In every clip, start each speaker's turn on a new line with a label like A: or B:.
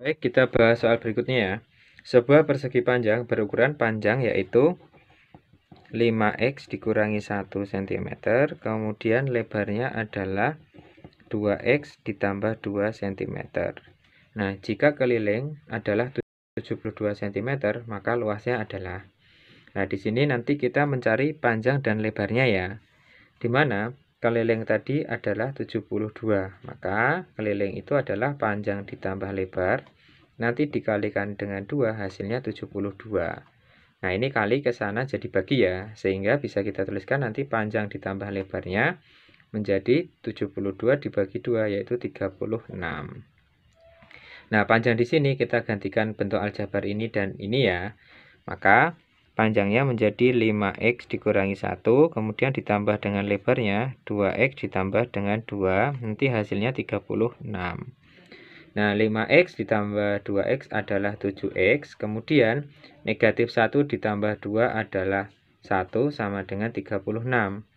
A: Baik, kita bahas soal berikutnya ya. Sebuah persegi panjang berukuran panjang yaitu 5x dikurangi 1 cm, kemudian lebarnya adalah 2x ditambah 2 cm. Nah, jika keliling adalah 72 cm, maka luasnya adalah. Nah, di sini nanti kita mencari panjang dan lebarnya ya. Di mana keliling tadi adalah 72, maka keliling itu adalah panjang ditambah lebar. Nanti dikalikan dengan 2 hasilnya 72. Nah, ini kali ke sana jadi bagi ya, sehingga bisa kita tuliskan nanti panjang ditambah lebarnya menjadi 72 dibagi 2, yaitu 36. Nah, panjang di sini kita gantikan bentuk aljabar ini dan ini ya. Maka panjangnya menjadi 5x dikurangi 1, kemudian ditambah dengan lebarnya 2x ditambah dengan 2, nanti hasilnya 36. Nah, 5x ditambah 2x adalah 7x, kemudian negatif 1 ditambah 2 adalah 1 sama dengan 36.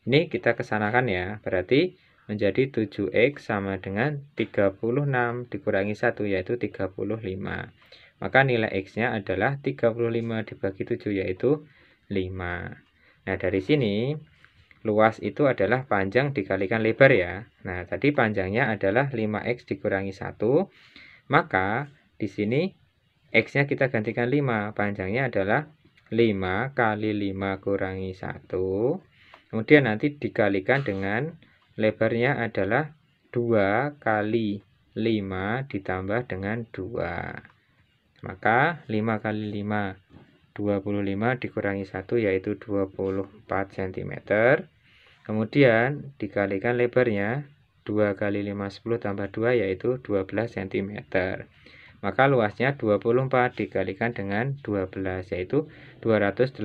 A: Ini kita kesanakan ya, berarti menjadi 7x sama dengan 36 dikurangi 1, yaitu 35. Maka nilai x-nya adalah 35 dibagi 7, yaitu 5. Nah, dari sini luas itu adalah panjang dikalikan lebar ya. Nah, tadi panjangnya adalah 5x dikurangi 1. Maka di sini x-nya kita gantikan 5. Panjangnya adalah 5 kali 5 kurangi 1. Kemudian nanti dikalikan dengan lebarnya adalah 2 kali 5 ditambah dengan 2. Maka 5 kali 5, 25 dikurangi 1 yaitu 24 cm. Kemudian dikalikan lebarnya 2 kali 5, 10 tambah 2 yaitu 12 cm. Maka luasnya 24 dikalikan dengan 12 yaitu 288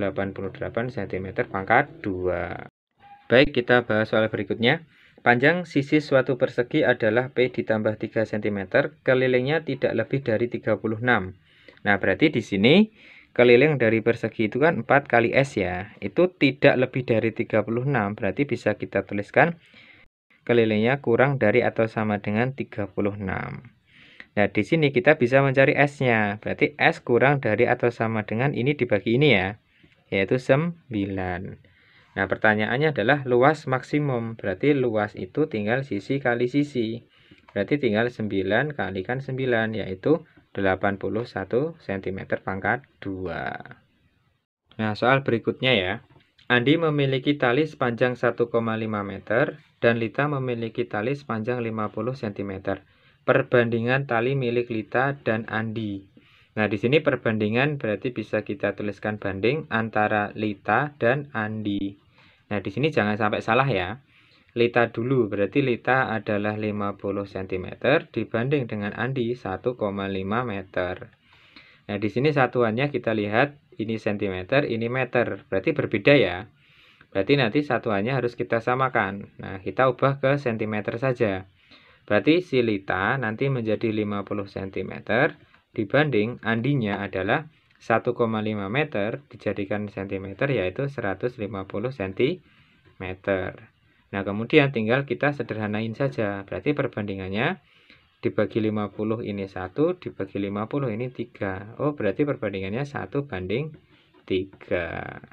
A: cm pangkat 2. Baik, kita bahas soal berikutnya. Panjang sisi suatu persegi adalah P ditambah 3 cm, kelilingnya tidak lebih dari 36. Nah, berarti di sini keliling dari persegi itu kan 4 kali S ya. Itu tidak lebih dari 36, berarti bisa kita tuliskan kelilingnya kurang dari atau sama dengan 36. Nah, di sini kita bisa mencari S-nya. Berarti S kurang dari atau sama dengan ini dibagi ini ya, yaitu 9. Nah, pertanyaannya adalah luas maksimum. Berarti luas itu tinggal sisi kali sisi. Berarti tinggal 9 kalikan 9, yaitu 81 cm pangkat 2. Nah, soal berikutnya ya. Andi memiliki tali sepanjang 1,5 meter dan Lita memiliki tali sepanjang 50 cm. Perbandingan tali milik Lita dan Andi. Nah, di sini perbandingan berarti bisa kita tuliskan banding antara Lita dan Andi. Nah, di sini jangan sampai salah ya. Lita dulu, berarti Lita adalah 50 cm dibanding dengan Andi 1,5 meter. Nah, di sini satuannya kita lihat ini cm, ini meter. Berarti berbeda ya. Berarti nanti satuannya harus kita samakan. Nah, kita ubah ke cm saja. Berarti si Lita nanti menjadi 50 cm dibanding Andinya adalah 1,5 meter dijadikan cm yaitu 150 cm. Nah, kemudian tinggal kita sederhanain saja. Berarti perbandingannya dibagi 50 ini 1, dibagi 50 ini 3. Oh, berarti perbandingannya 1:3.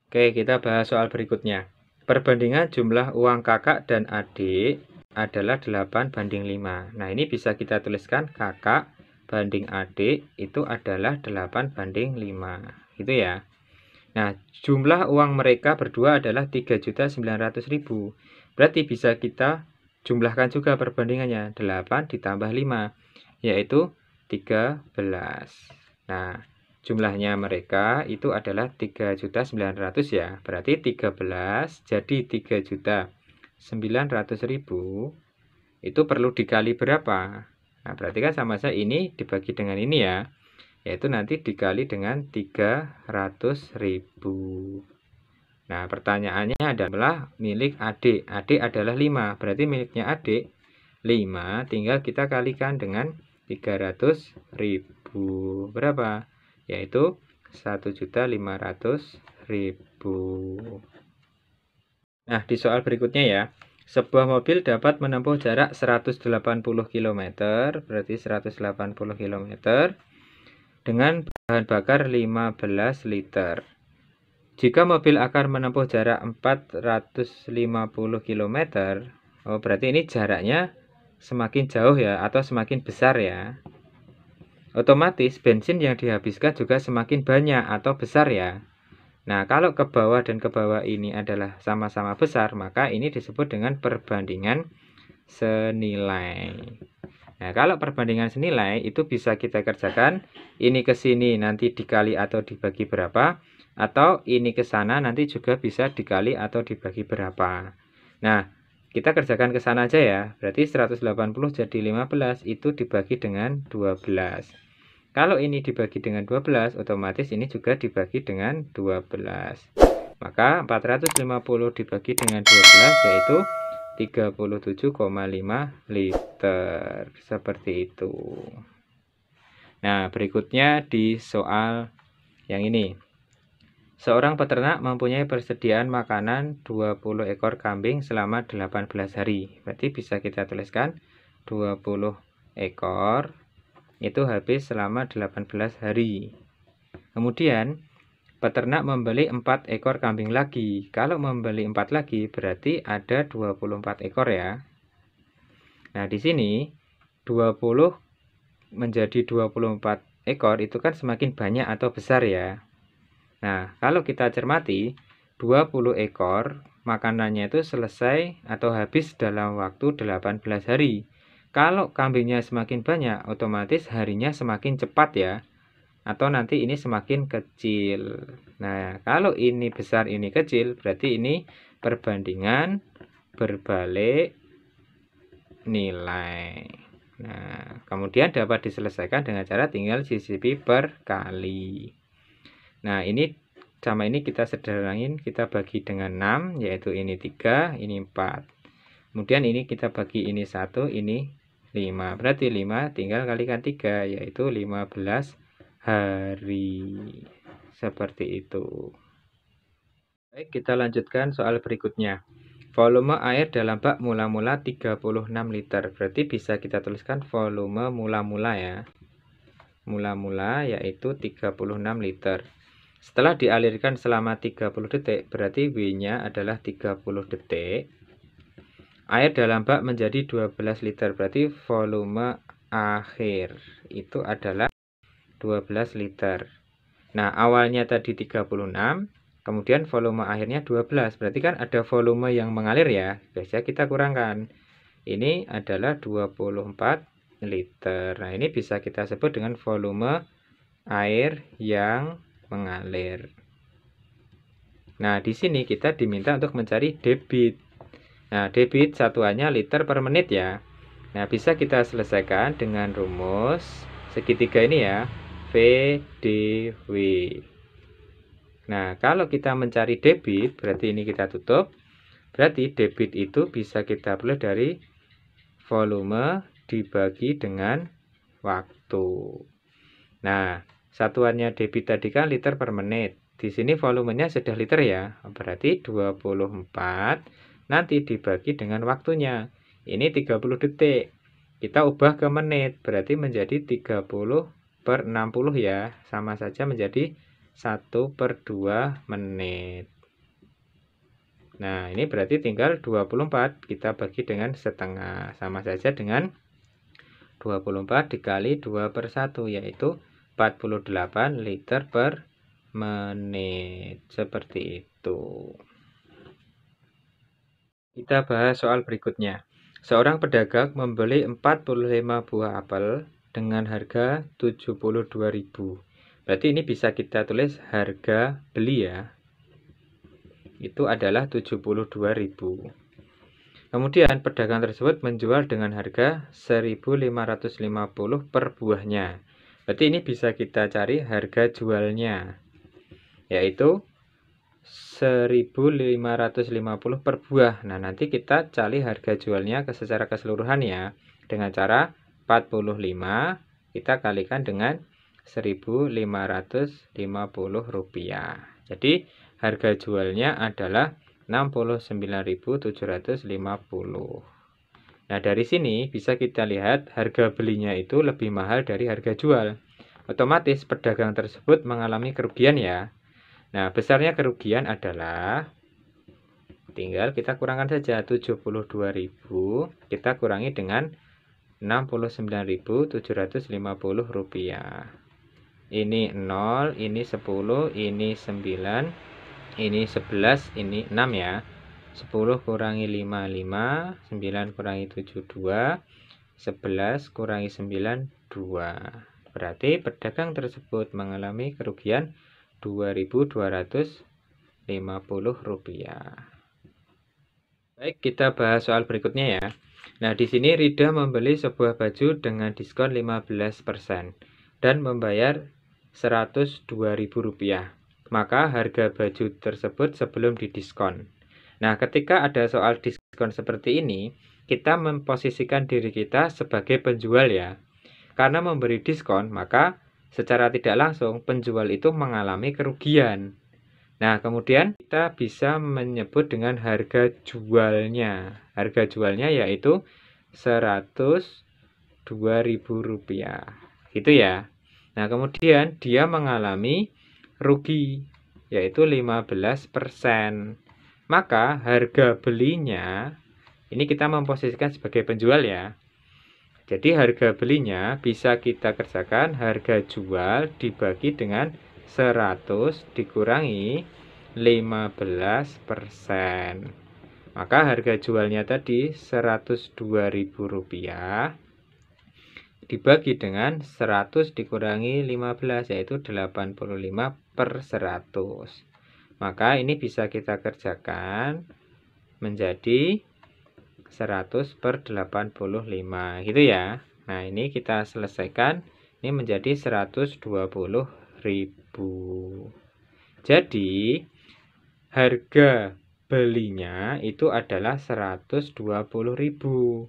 A: Oke, kita bahas soal berikutnya. Perbandingan jumlah uang kakak dan adik adalah 8:5. Nah, ini bisa kita tuliskan kakak banding adik itu adalah 8:5. Gitu ya. Nah, jumlah uang mereka berdua adalah 3.900.000. Berarti bisa kita jumlahkan juga perbandingannya. 8 ditambah 5, yaitu 13. Nah, jumlahnya mereka itu adalah 3.900.000 ya. Berarti 13 jadi 3.900.000 itu perlu dikali berapa? Nah, berarti kan sama saja ini dibagi dengan ini ya. Yaitu nanti dikali dengan 300.000. Nah, pertanyaannya adalah milik adik. Adik adalah 5, berarti miliknya adik 5, tinggal kita kalikan dengan 300.000. Berapa? Yaitu 1.500.000. Nah, di soal berikutnya ya. Sebuah mobil dapat menempuh jarak 180 km, berarti 180 km, dengan bahan bakar 15 liter. Jika mobil akan menempuh jarak 450 km, berarti ini jaraknya semakin jauh ya, atau semakin besar ya. Otomatis bensin yang dihabiskan juga semakin banyak atau besar ya. Nah, kalau ke bawah dan ke bawah ini adalah sama-sama besar, maka ini disebut dengan perbandingan senilai. Nah, kalau perbandingan senilai itu bisa kita kerjakan ini ke sini nanti dikali atau dibagi berapa, atau ini ke sana nanti juga bisa dikali atau dibagi berapa. Nah, kita kerjakan ke sana aja ya. Berarti 180 jadi 15 itu dibagi dengan 12. Kalau ini dibagi dengan 12, otomatis ini juga dibagi dengan 12. Maka 450 dibagi dengan 12 yaitu 37,5 liter. Seperti itu. Nah, berikutnya di soal yang ini. Seorang peternak mempunyai persediaan makanan 20 ekor kambing selama 18 hari. Berarti bisa kita tuliskan 20 ekor itu habis selama 18 hari. Kemudian peternak membeli 4 ekor kambing lagi. Kalau membeli 4 lagi berarti ada 24 ekor ya. Nah, di sini 20 menjadi 24 ekor itu kan semakin banyak atau besar ya. Nah, kalau kita cermati 20 ekor makanannya itu selesai atau habis dalam waktu 18 hari. Kalau kambingnya semakin banyak, otomatis harinya semakin cepat ya. Atau nanti ini semakin kecil. Nah, kalau ini besar, ini kecil, berarti ini perbandingan berbalik nilai. Nah, kemudian dapat diselesaikan dengan cara tinggal sisipi per kali. Nah, ini sama ini kita sederhanain, kita bagi dengan 6, yaitu ini 3, ini 4. Kemudian ini kita bagi ini 1, ini 5. Berarti 5 tinggal kalikan 3, yaitu 15 hari. Seperti itu. Baik, kita lanjutkan soal berikutnya. Volume air dalam bak mula-mula 36 liter. Berarti bisa kita tuliskan volume mula-mula ya. Mula-mula yaitu 36 liter. Setelah dialirkan selama 30 detik, berarti W-nya adalah 30 detik. Air dalam bak menjadi 12 liter, berarti volume akhir itu adalah 12 liter. Nah, awalnya tadi 36, kemudian volume akhirnya 12. Berarti kan ada volume yang mengalir ya. Biasa kita kurangkan. Ini adalah 24 liter. Nah, ini bisa kita sebut dengan volume air yang mengalir. Nah, di sini kita diminta untuk mencari debit. Nah, debit satuannya liter per menit ya. Nah, bisa kita selesaikan dengan rumus segitiga ini ya, VDW. Nah, kalau kita mencari debit, berarti ini kita tutup. Berarti debit itu bisa kita peroleh dari volume dibagi dengan waktu. Nah, satuannya debit tadi kan liter per menit. Di sini volumenya sudah liter ya. Berarti 24 nanti dibagi dengan waktunya. Ini 30 detik. Kita ubah ke menit. Berarti menjadi 30 per 60 ya. Sama saja menjadi 1/2 menit. Nah, ini berarti tinggal 24. Kita bagi dengan setengah. Sama saja dengan 24 dikali 2/1 yaitu 48 liter per menit. Seperti itu. Kita bahas soal berikutnya. Seorang pedagang membeli 45 buah apel dengan harga 72.000. Berarti ini bisa kita tulis harga beli ya. Itu adalah 72.000. Kemudian pedagang tersebut menjual dengan harga 1.550 per buahnya. Berarti ini bisa kita cari harga jualnya, yaitu 1.550 per buah. Nah, nanti kita cari harga jualnya secara keseluruhan ya. Dengan cara 45 kita kalikan dengan 1.550 rupiah. Jadi harga jualnya adalah 69.750. Nah, dari sini bisa kita lihat harga belinya itu lebih mahal dari harga jual. Otomatis pedagang tersebut mengalami kerugian ya. Nah, besarnya kerugian adalah, tinggal kita kurangkan saja 72.000, kita kurangi dengan 69.750 rupiah. Ini 0, ini 10, ini 9, ini 11, ini 6 ya. 10 kurangi 5, 5, 9 kurangi 7, 2, 11 kurangi 9, 2. Berarti pedagang tersebut mengalami kerugian 2.250 rupiah. Baik, kita bahas soal berikutnya ya. Nah, di sini Rida membeli sebuah baju dengan diskon 15% dan membayar Rp102.000. Maka harga baju tersebut sebelum didiskon. Nah, ketika ada soal diskon seperti ini, kita memposisikan diri kita sebagai penjual ya. Karena memberi diskon, maka secara tidak langsung penjual itu mengalami kerugian. Nah, kemudian kita bisa menyebut dengan harga jualnya. Harga jualnya yaitu Rp102.000. Gitu ya. Nah, kemudian dia mengalami rugi yaitu 15%. Maka harga belinya ini kita memposisikan sebagai penjual ya. Jadi harga belinya bisa kita kerjakan harga jual dibagi dengan 100 dikurangi 15%. Maka harga jualnya tadi Rp102.000 dibagi dengan 100 dikurangi 15 yaitu 85/100. Maka ini bisa kita kerjakan menjadi 100/85 gitu ya. Nah, ini kita selesaikan. Ini menjadi 120.000. Jadi harga belinya itu adalah 120.000.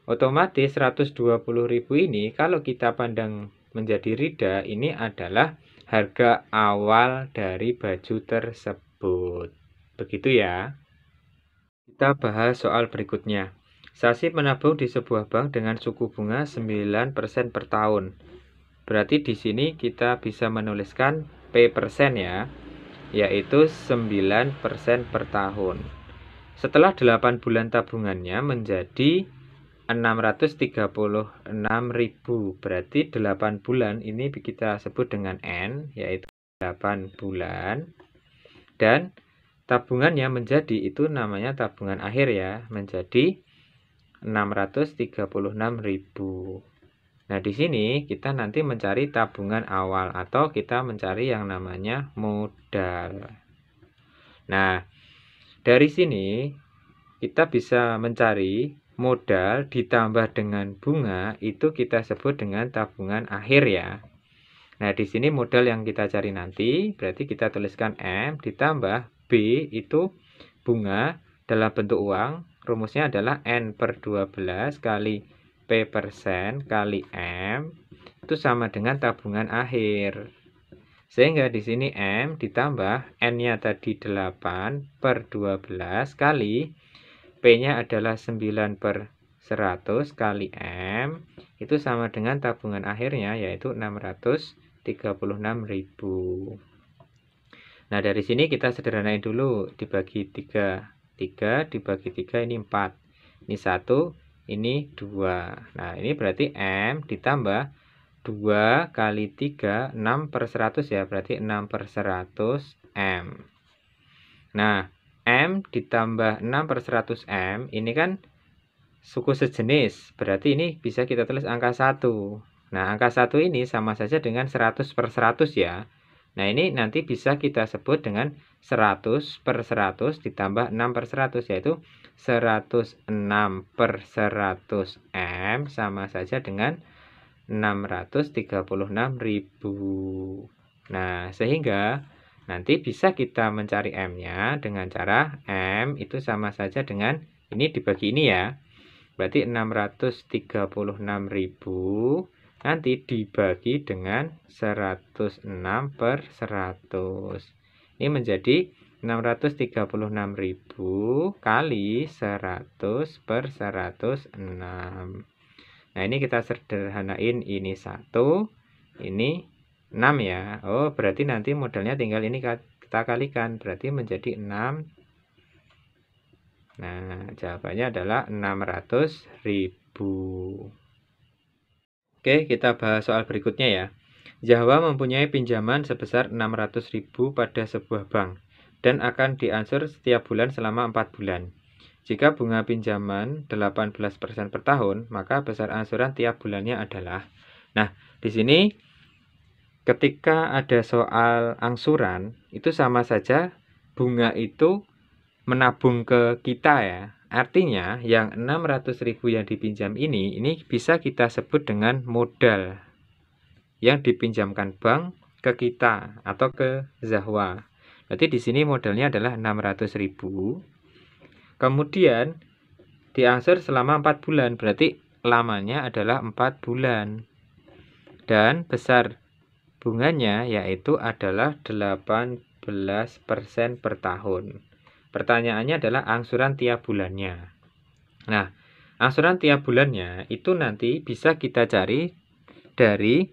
A: Otomatis 120.000 ini kalau kita pandang menjadi Rida, ini adalah harga awal dari baju tersebut. Begitu ya. Kita bahas soal berikutnya. Sasi menabung di sebuah bank dengan suku bunga 9% per tahun. Berarti di sini kita bisa menuliskan P persen ya, yaitu 9% per tahun. Setelah 8 bulan tabungannya menjadi 636.000. Berarti 8 bulan ini kita sebut dengan N, yaitu 8 bulan. Dan tabungannya menjadi, itu namanya tabungan akhir ya, menjadi 636.000. Nah, di sini kita nanti mencari tabungan awal atau kita mencari yang namanya modal. Nah, dari sini kita bisa mencari modal ditambah dengan bunga, itu kita sebut dengan tabungan akhir ya. Nah, di sini modal yang kita cari nanti, berarti kita tuliskan M ditambah B itu bunga dalam bentuk uang. Rumusnya adalah N/12 kali P persen kali M itu sama dengan tabungan akhir. Sehingga di sini M ditambah N-nya tadi 8/12 kali P-nya adalah 9/100 kali M, itu sama dengan tabungan akhirnya yaitu 636.000. Nah, dari sini kita sederhanain dulu, dibagi 3. 3 dibagi 3 ini 4. Ini 1, ini 2. Nah, ini berarti M ditambah 2 kali 3, 6/100 ya, berarti 6/100 M. Nah, M ditambah 6/100 M, ini kan suku sejenis, berarti ini bisa kita tulis angka 1. Nah, angka 1 ini sama saja dengan 100/100 ya. Nah, ini nanti bisa kita sebut dengan 100/100 ditambah 6/100, yaitu 106/100 M sama saja dengan 636.000. Nah, sehingga nanti bisa kita mencari M-nya dengan cara M itu sama saja dengan ini dibagi ini ya. Berarti 636.000 nanti dibagi dengan 106/100. Ini menjadi 636.000 kali 100 per 106. Nah, ini kita sederhanain, ini 1, ini 6 ya. Oh, berarti nanti modalnya tinggal ini kita kalikan, berarti menjadi 6. Nah, jawabannya adalah 600.000. Oke, kita bahas soal berikutnya ya. Jawa mempunyai pinjaman sebesar 600.000 pada sebuah bank dan akan diangsur setiap bulan selama 4 bulan. Jika bunga pinjaman 18% per tahun, maka besar angsuran tiap bulannya adalah. Nah, di sini ketika ada soal angsuran, itu sama saja bunga itu menabung ke kita ya. Artinya yang 600.000 yang dipinjam ini bisa kita sebut dengan modal yang dipinjamkan bank ke kita atau ke Zahwa. Berarti di sini modalnya adalah 600.000. Kemudian diangsur selama 4 bulan, berarti lamanya adalah 4 bulan. Dan besar bunganya yaitu adalah 18% per tahun. Pertanyaannya adalah angsuran tiap bulannya. Nah, angsuran tiap bulannya itu nanti bisa kita cari dari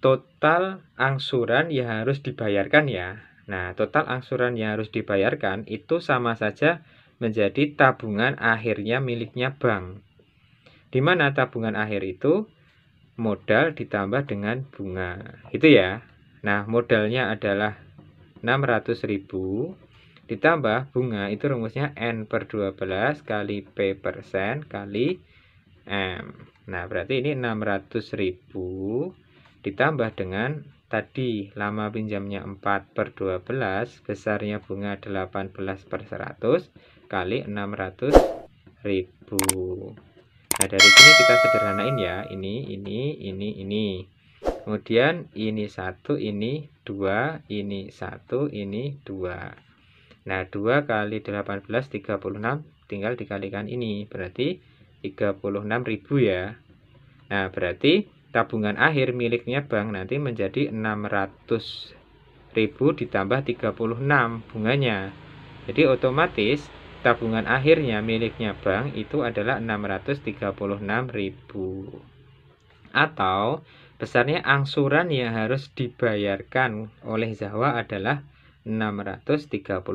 A: total angsuran yang harus dibayarkan ya. Nah, total angsuran yang harus dibayarkan itu sama saja menjadi tabungan akhirnya miliknya bank. Di mana tabungan akhir itu modal ditambah dengan bunga. Itu ya. Nah, modalnya adalah 600.000 ditambah bunga, itu rumusnya N per 12 kali P persen kali M. Nah, berarti ini 600.000 ditambah dengan tadi lama pinjamnya 4 per 12, besarnya bunga 18 per 100 kali 600.000. Nah, dari sini kita sederhanain ya, ini. Kemudian ini 1, ini 2, ini 1, ini 2. Nah, 2 kali 18, 36, tinggal dikalikan ini, berarti 36.000 ya. Nah, berarti tabungan akhir miliknya bank nanti menjadi 600.000 ditambah 36 bunganya. Jadi otomatis tabungan akhirnya miliknya bank itu adalah 636.000. Atau besarnya angsuran yang harus dibayarkan oleh Zahwa adalah 636.000.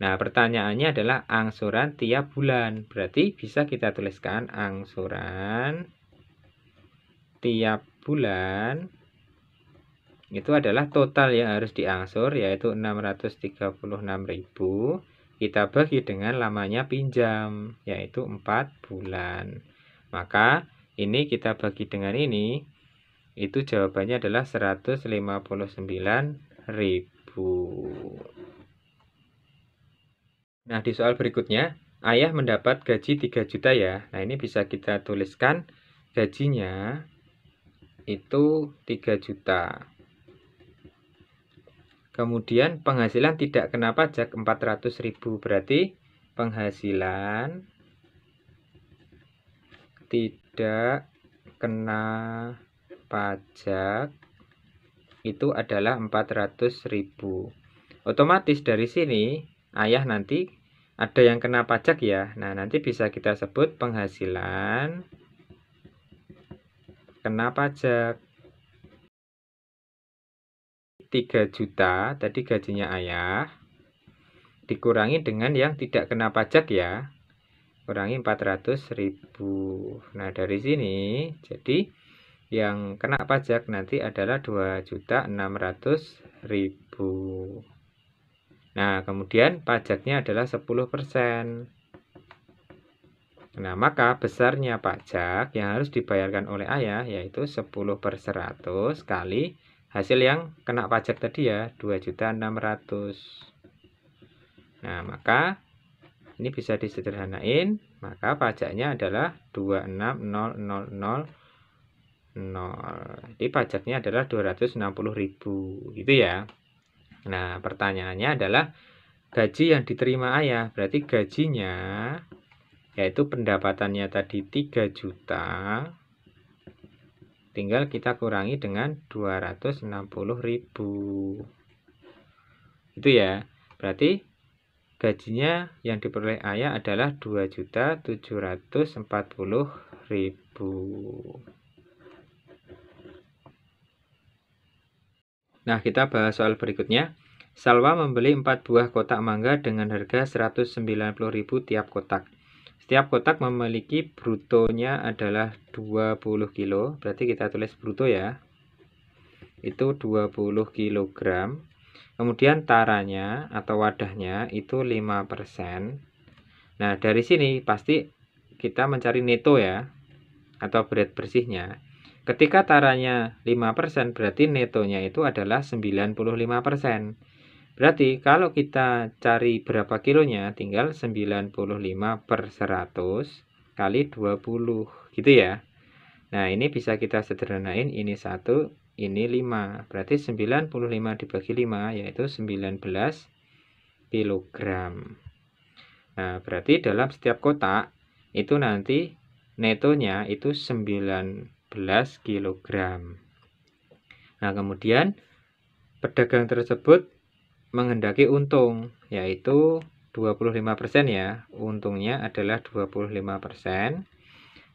A: Nah, pertanyaannya adalah angsuran tiap bulan. Berarti bisa kita tuliskan angsuran tiap bulan itu adalah total yang harus diangsur, yaitu 636.000. Kita bagi dengan lamanya pinjam, yaitu 4 bulan. Maka ini kita bagi dengan ini, itu jawabannya adalah 159.000. Nah, di soal berikutnya, ayah mendapat gaji 3 juta ya. Nah, ini bisa kita tuliskan gajinya itu 3 juta. Kemudian penghasilan tidak kena pajak 400.000, berarti penghasilan tidak kena pajak itu adalah 400.000. Otomatis dari sini ayah nanti ada yang kena pajak ya. Nah, nanti bisa kita sebut penghasilan kena pajak 3 juta, tadi gajinya ayah, dikurangi dengan yang tidak kena pajak ya, kurangi 400.000. Nah, dari sini jadi yang kena pajak nanti adalah 2.600.000. Nah, kemudian pajaknya adalah 10%. Nah, maka besarnya pajak yang harus dibayarkan oleh ayah yaitu 10 per 100 kali hasil yang kena pajak tadi ya, 2.600.000. Nah, maka ini bisa disederhanain, maka pajaknya adalah 26.000. Jadi pajaknya adalah 260.000 gitu ya. Nah, pertanyaannya adalah gaji yang diterima ayah, berarti gajinya yaitu pendapatannya tadi 3 juta, tinggal kita kurangi dengan 260.000. Gitu ya. Berarti gajinya yang diperoleh ayah adalah 2.740.000. Nah, kita bahas soal berikutnya. Salwa membeli 4 buah kotak mangga dengan harga 190.000 tiap kotak. Setiap kotak memiliki brutonya adalah 20 kilo. Berarti kita tulis bruto ya. Itu 20 kg. Kemudian taranya atau wadahnya itu 5%. Nah, dari sini pasti kita mencari neto ya, atau berat bersihnya. Ketika taranya 5%, berarti netonya itu adalah 95%. Berarti kalau kita cari berapa kilonya, tinggal 95 per 100 kali 20, gitu ya. Nah, ini bisa kita sederhanain, ini 1, ini 5. Berarti 95 dibagi 5, yaitu 19 kilogram. Nah, berarti dalam setiap kotak, itu nanti netonya itu 19 kilogram. Nah, kemudian pedagang tersebut menghendaki untung, yaitu 25% ya. Untungnya adalah 25%.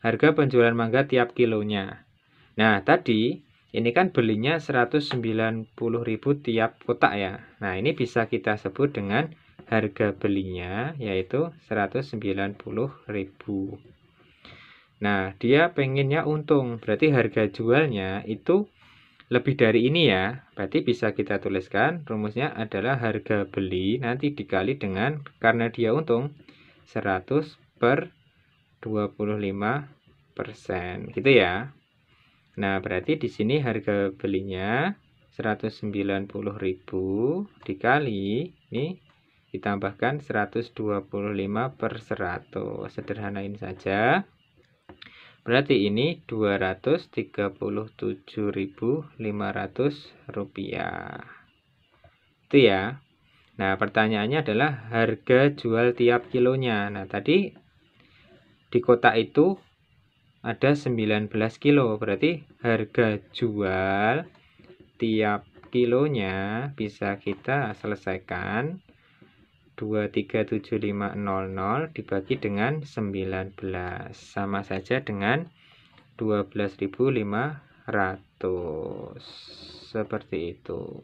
A: Harga penjualan mangga tiap kilonya. Nah, tadi ini kan belinya 190.000 tiap kotak ya. Nah, ini bisa kita sebut dengan harga belinya, yaitu 190.000. Nah, dia pengennya untung, berarti harga jualnya itu lebih dari ini ya. Berarti bisa kita tuliskan rumusnya adalah harga beli nanti dikali dengan, karena dia untung, 100 per 25%, gitu ya. Nah, berarti di sini harga belinya 190.000 dikali ini ditambahkan 125 per 100. Sederhanain saja. Berarti ini 237.500 rupiah. Itu ya. Nah, pertanyaannya adalah harga jual tiap kilonya. Nah, tadi di kotak itu ada 19 kilo. Berarti harga jual tiap kilonya bisa kita selesaikan 237.500 dibagi dengan 19, sama saja dengan 12.500. Seperti itu.